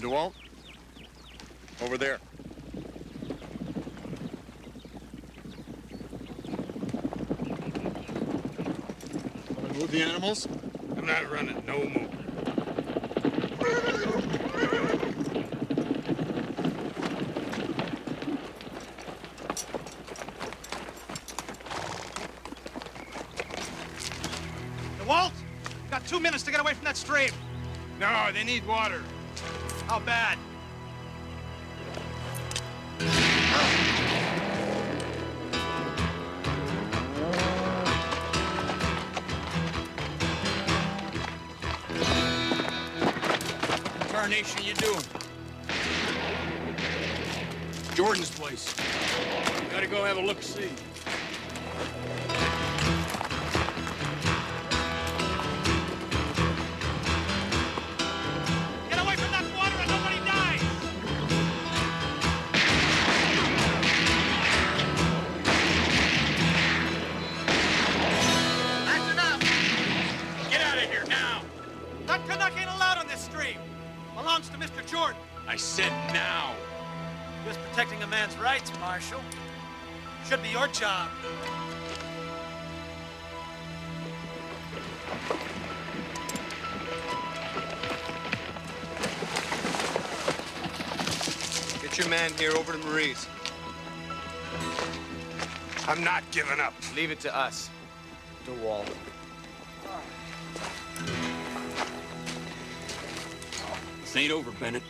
DeWalt? Over there. Want to move the animals? I'm not running no more. DeWalt, you got 2 minutes to get away from that stream. No, they need water. How bad? What tarnation are you doing? Jordan's place. Gotta go have a look-see. Get away from that water and nobody dies! That's enough! Get out of here now! That Canuck ain't allowed on this stream. Belongs to Mr. Jordan. I said now. Just protecting a man's rights, Marshal. Should be your job. Get your man here over to Marie's. I'm not giving up. Leave it to us. DeWalt. This ain't over, Bennett.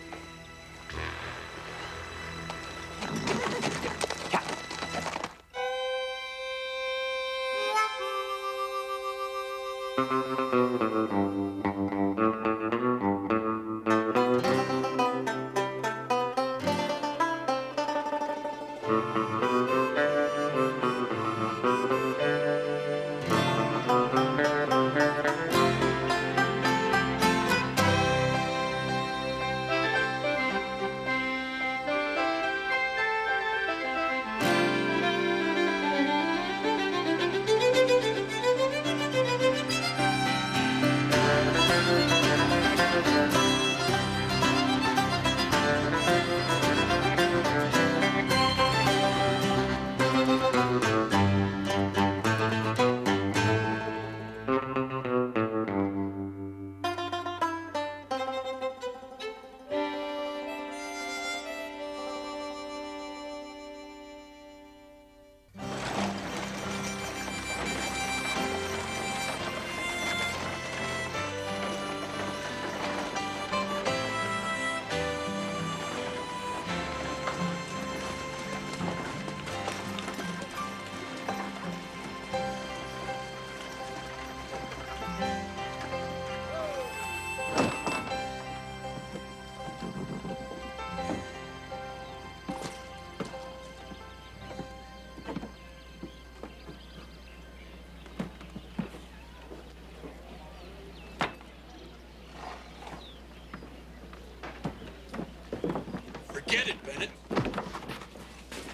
Forget it, Bennett.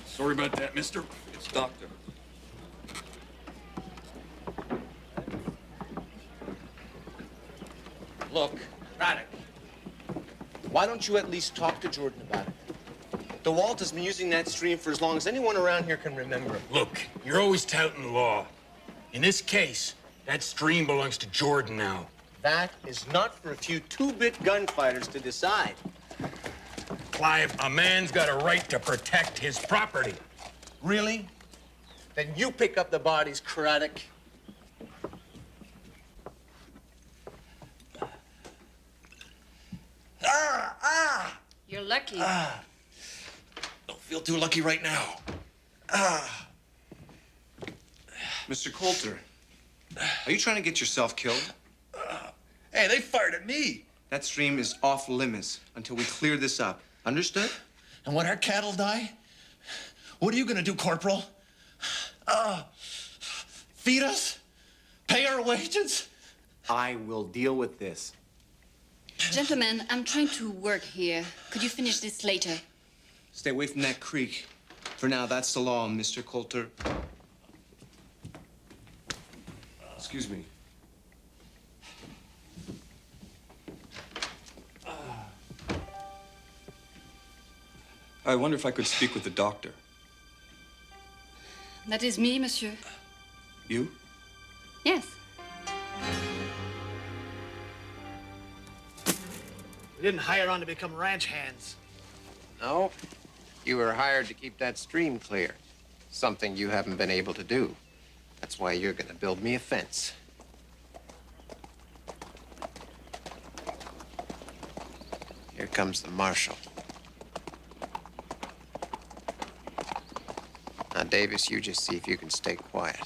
Sorry about that, mister. It's Doctor. Look, Craddock, why don't you at least talk to Jordan about it? DeWalt has been using that stream for as long as anyone around here can remember. Look, you're always touting the law. In this case, that stream belongs to Jordan now. That is not for a few two-bit gunfighters to decide. Clive, a man's got a right to protect his property. Really? Then you pick up the bodies, Craddock. You're lucky. Don't feel too lucky right now. Mr. Coulter, are you trying to get yourself killed? Hey, they fired at me. That stream is off limits until we clear this up. Understood? And when our cattle die, what are you gonna do, Corporal? Feed us? Pay our wages? I will deal with this. Gentlemen, I'm trying to work here. Could you finish this later? Stay away from that creek. For now, that's the law, Mr. Coulter. Excuse me. I wonder if I could speak with the doctor. That is me, monsieur. You? Yes. We didn't hire on to become ranch hands. No, you were hired to keep that stream clear. Something you haven't been able to do. That's why you're gonna build me a fence. Here comes the marshal. Now, Davis, you just see if you can stay quiet.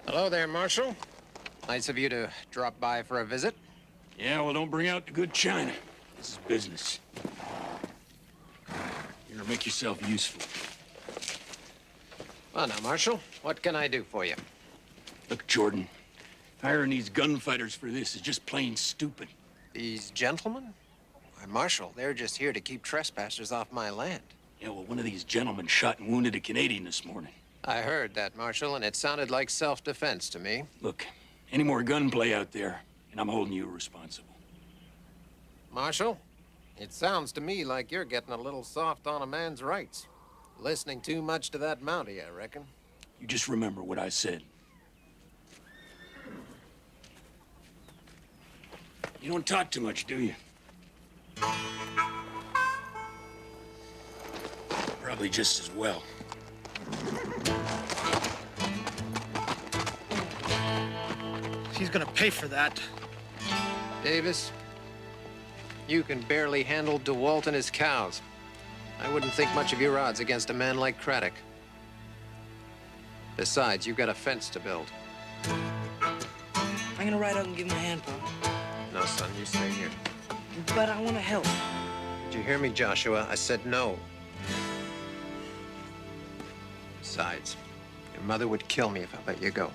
Hello there, Marshal. Nice of you to drop by for a visit. Yeah, well, don't bring out the good china. This is business. You're gonna make yourself useful. Well, now, Marshal, what can I do for you? Look, Jordan, hiring these gunfighters for this is just plain stupid. These gentlemen? Why, Marshal, they're just here to keep trespassers off my land. Yeah, well, one of these gentlemen shot and wounded a Canadian this morning. I heard that, Marshal, and it sounded like self-defense to me. Look, any more gunplay out there, and I'm holding you responsible. Marshal, it sounds to me like you're getting a little soft on a man's rights. Listening too much to that Mountie, I reckon. You just remember what I said. You don't talk too much, do you? Probably just as well. He's gonna pay for that. Davis, you can barely handle DeWalt and his cows. I wouldn't think much of your odds against a man like Craddock. Besides, you've got a fence to build. I'm gonna ride out and give him a hand, Pop. No, son, you stay here. But I wanna help. Did you hear me, Joshua? I said no. Besides, your mother would kill me if I let you go.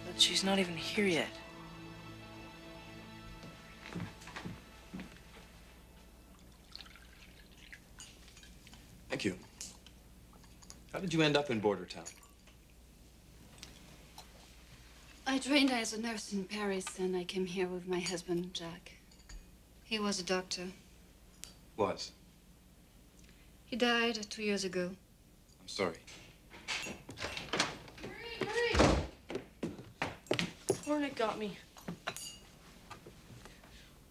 But she's not even here yet. Thank you. How did you end up in Border Town? I trained as a nurse in Paris, and I came here with my husband, Jack. He was a doctor. Was. He died 2 years ago. I'm sorry. Marie! Hornet got me.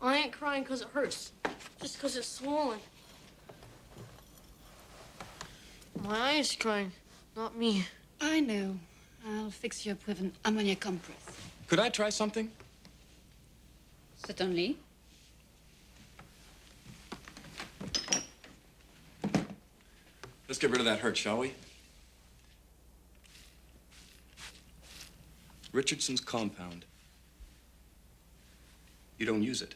I ain't crying because it hurts, just because it's swollen. My eye is crying, not me. I know. I'll fix you up with an ammonia compress. Could I try something? Certainly. Let's get rid of that hurt, shall we? Richardson's compound. You don't use it.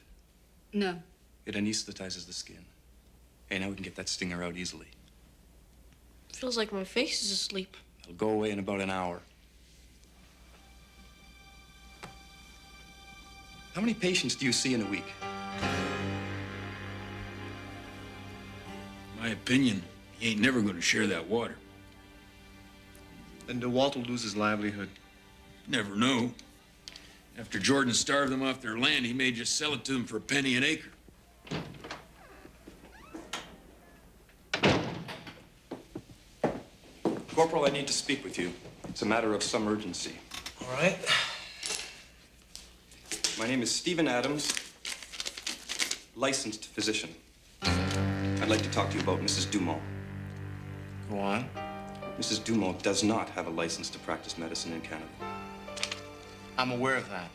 No. It anesthetizes the skin. Hey, now we can get that stinger out easily. Feels like my face is asleep. It'll go away in about an hour. How many patients do you see in a week? My opinion, he ain't never gonna share that water. Then DeWalt will lose his livelihood. Never know. After Jordan starved them off their land, he may just sell it to them for a penny an acre. Corporal, I need to speak with you. It's a matter of some urgency. All right. My name is Stephen Adams, licensed physician. I'd like to talk to you about Mrs. Dumont. Go on. Mrs. Dumont does not have a license to practice medicine in Canada. I'm aware of that.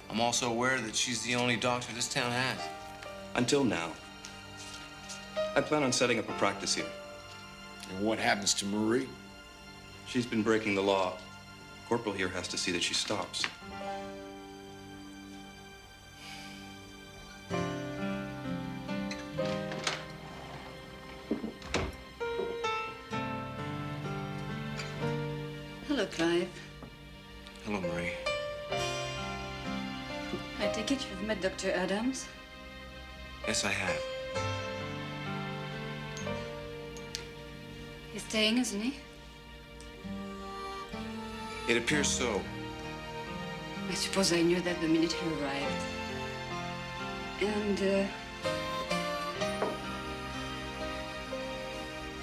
I'm also aware that she's the only doctor this town has. Until now. I plan on setting up a practice here. And what happens to Marie? She's been breaking the law. Corporal here has to see that she stops. Hello, Clive. Hello, Marie. I take it you've met Dr. Adams? Yes, I have. He's staying, isn't he? It appears so. I suppose I knew that the minute he arrived. And,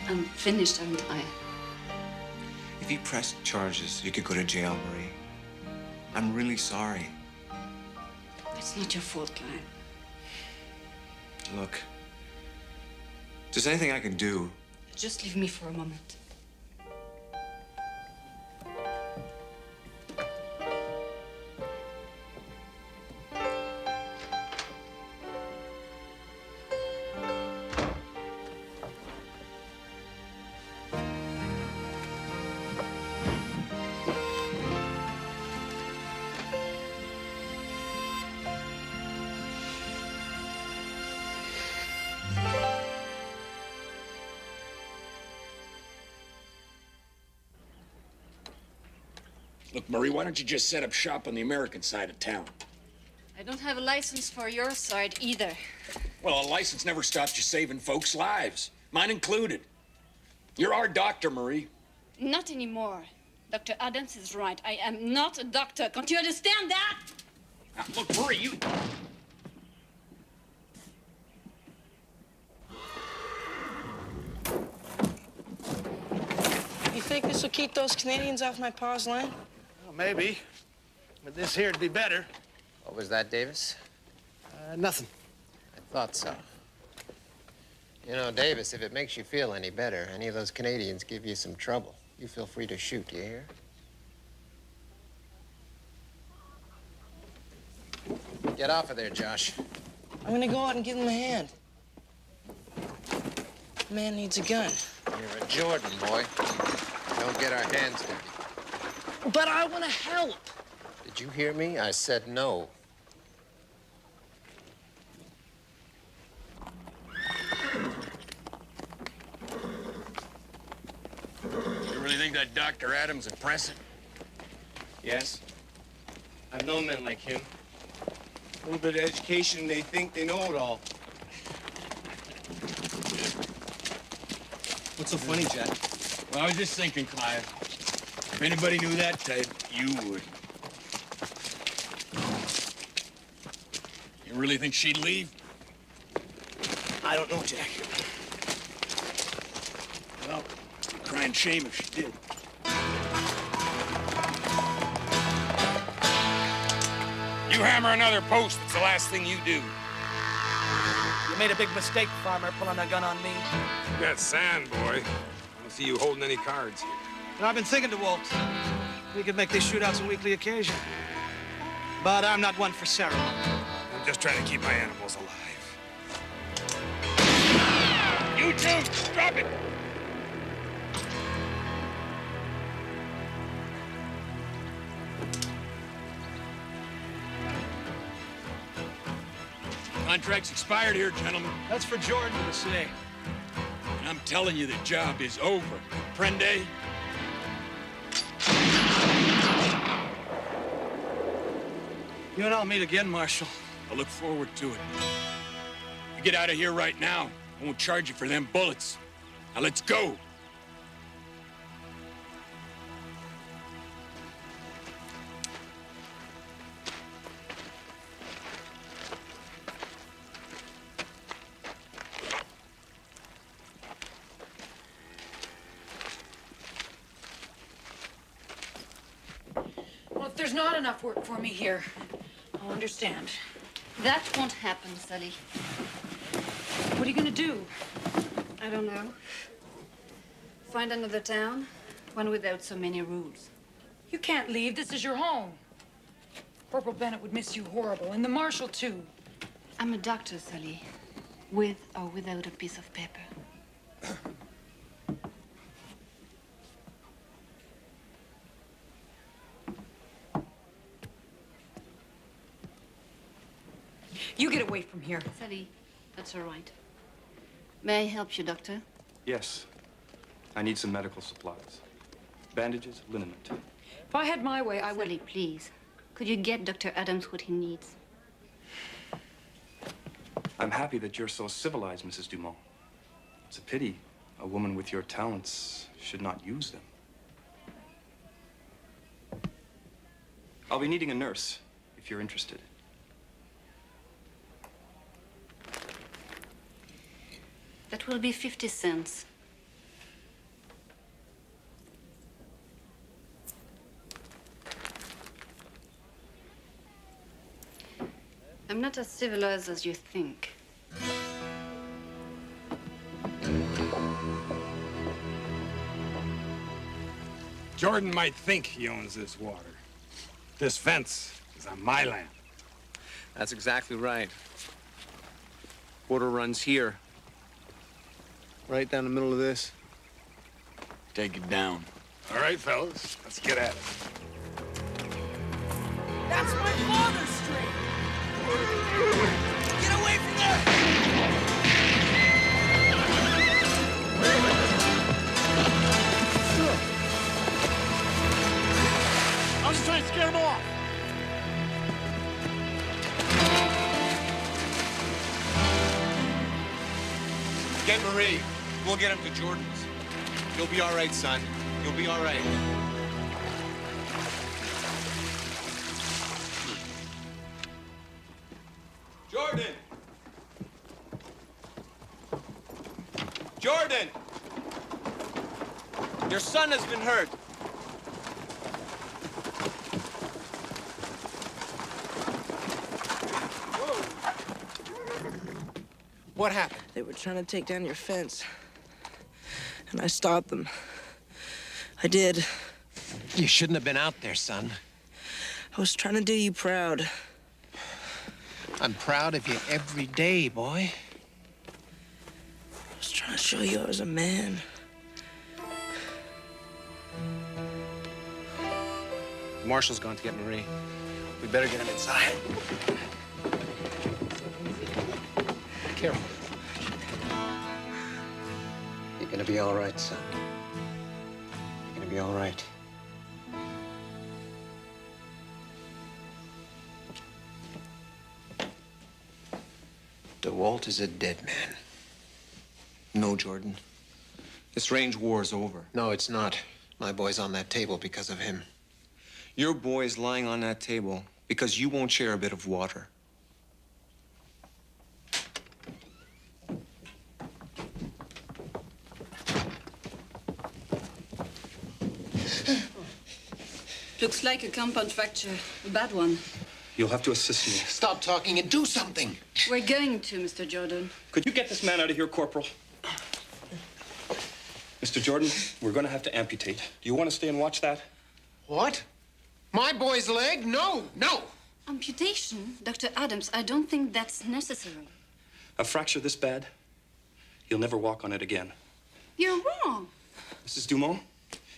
I'm finished, aren't I? If he pressed charges, you could go to jail, Marie. I'm really sorry. It's not your fault, Clive. Look, if there's anything I can do. Just leave me for a moment. Look, Marie, why don't you just set up shop on the American side of town? I don't have a license for your side either. Well, a license never stops you saving folks' lives, mine included. You're our doctor, Marie. Not anymore. Dr. Adams is right. I am not a doctor. Can't you understand that? Now, look, Marie, you... You think this will keep those Canadians off my pa's land? Well, maybe. But this here'd be better. What was that, Davis? Nothing. I thought so. You know, Davis, if it makes you feel any better, any of those Canadians give you some trouble, you feel free to shoot, you hear? Get off of there, Josh. I'm gonna go out and give him a hand. Man needs a gun. You're a Jordan, boy. Don't get our hands dirty. But I want to help. Did you hear me? I said no. You really think that Dr. Adams impressive? Yes. I've known men like him. A little bit of education, they think they know it all. What's so funny, Jack? Well, I was just thinking, Clive. If anybody knew that type, you would. You really think she'd leave? I don't know, Jack. Well, it's a crying shame if she did. You hammer another post, it's the last thing you do. You made a big mistake, farmer, pulling a gun on me. You got sand, boy. I don't see you holding any cards here. And I've been thinking to Walt. We could make these shootouts a weekly occasion. But I'm not one for ceremony. I'm just trying to keep my animals alive. You two, drop it! Contract's expired here, gentlemen. That's for Jordan to say. And I'm telling you, the job is over. Prende? You and I'll meet again, Marshal. I look forward to it. You get out of here right now. I won't charge you for them bullets. Now let's go. Well, if there's not enough work for me here, I'll understand. That won't happen, Sally. What are you gonna do? I don't know. Find another town, one without so many rules. You can't leave. This is your home. Corporal Bennett would miss you horrible, and the marshal, too. I'm a doctor, Sally. With or without a piece of paper. You get away from here. Sally, that's all right. May I help you, doctor? Yes. I need some medical supplies. Bandages, liniment. If I had my way, I would... Sally, please. Could you get Dr. Adams what he needs? I'm happy that you're so civilized, Mrs. Dumont. It's a pity a woman with your talents should not use them. I'll be needing a nurse, if you're interested. That will be 50 cents. I'm not as civilized as you think. Jordan might think he owns this water. This fence is on my land. That's exactly right. Water runs here. Right down the middle of this. Take it down. All right, fellas, let's get at it. That's my father's street! Get away from there! I was just trying to scare him off. Get Marie. We'll get him to Jordan's. You'll be all right, son. You'll be all right. Jordan! Jordan! Your son has been hurt. What happened? They were trying to take down your fence. And I stopped them. I did. You shouldn't have been out there, son. I was trying to do you proud. I'm proud of you every day, boy. I was trying to show you I was a man. The marshal's gone to get Marie. We better get him inside. Careful. You're gonna be all right, son. You're gonna be all right. DeWalt is a dead man. No, Jordan. This range war is over. No, it's not. My boy's on that table because of him. Your boy's lying on that table because you won't share a bit of water. Looks like a compound fracture. A bad one. You'll have to assist me. Stop talking and do something. We're going to, Mr. Jordan. Could you get this man out of here, Corporal? Mr. Jordan, we're going to have to amputate. Do you want to stay and watch that? What? My boy's leg? No, no. Amputation? Dr. Adams, I don't think that's necessary. A fracture this bad, you'll never walk on it again. You're wrong. Mrs. Dumont,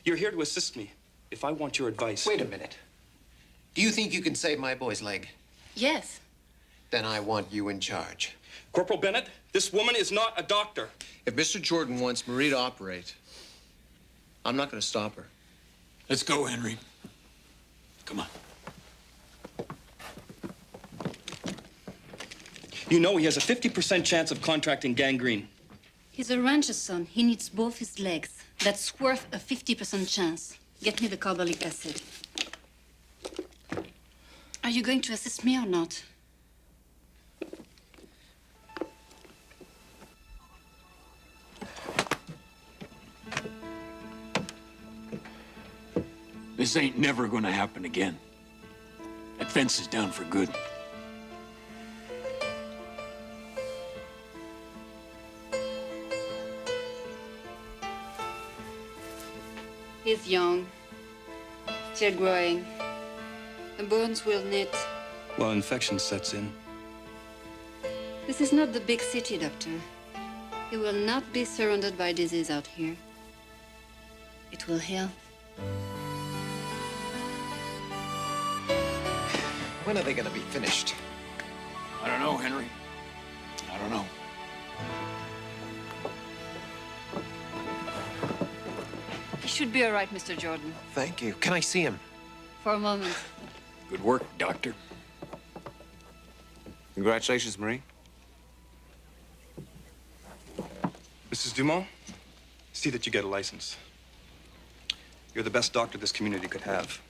you're here to assist me. If I want your advice... Wait a minute. Do you think you can save my boy's leg? Yes. Then I want you in charge. Corporal Bennett, this woman is not a doctor. If Mr. Jordan wants Marie to operate, I'm not going to stop her. Let's go, Henry. Come on. You know he has a 50% chance of contracting gangrene. He's a rancher's son. He needs both his legs. That's worth a 50% chance. Get me the carbolic acid. Are you going to assist me or not? This ain't never gonna happen again. That fence is down for good. He's young, still growing. The bones will knit. Well, infection sets in. This is not the big city, Doctor. He will not be surrounded by disease out here. It will heal. When are they going to be finished? I don't know, Henry. I don't know. He should be all right, Mr. Jordan. Thank you. Can I see him? For a moment. Good work, Doctor. Congratulations, Marie. Mrs. Dumont, see that you get a license. You're the best doctor this community could have.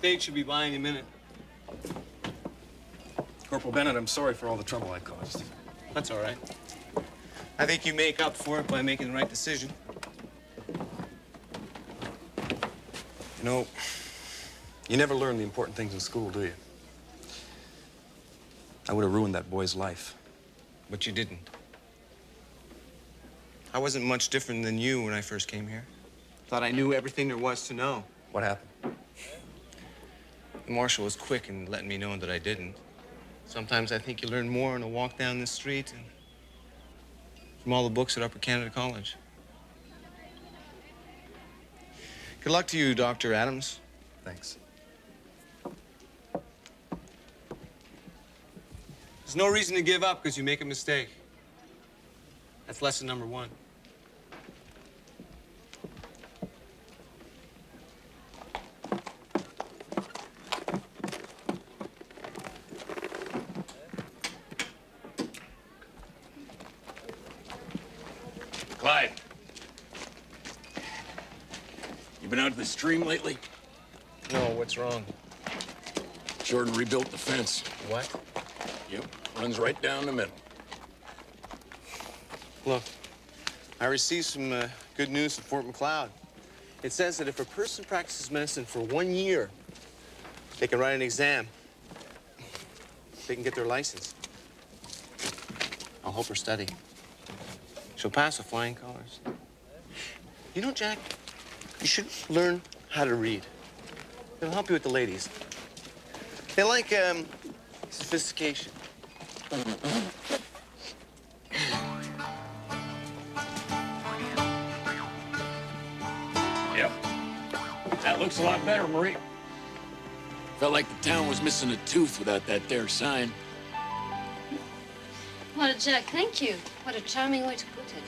Spade should be by any minute. Corporal Bennett, I'm sorry for all the trouble I caused. That's all right. I think you make up for it by making the right decision. You know, you never learn the important things in school, do you? I would have ruined that boy's life. But you didn't. I wasn't much different than you when I first came here. Thought I knew everything there was to know. What happened? The marshal was quick in letting me know that I didn't. Sometimes I think you learn more on a walk down the street and from all the books at Upper Canada College. Good luck to you, Dr. Adams. Thanks. There's no reason to give up because you make a mistake. That's lesson number 1. Clive. You been out to the stream lately? No, what's wrong? Jordan rebuilt the fence. What? Yep, runs right down the middle. Look, I received some good news from Fort McLeod. It says that if a person practices medicine for 1 year, they can write an exam. They can get their license. I'll help her study. She'll pass with flying colors. You know, Jack, you should learn how to read. It'll help you with the ladies. They like sophistication. Yep. That looks a lot better, Marie. Felt like the town was missing a tooth without that there sign. Well, Jack, thank you. What a charming way to put it.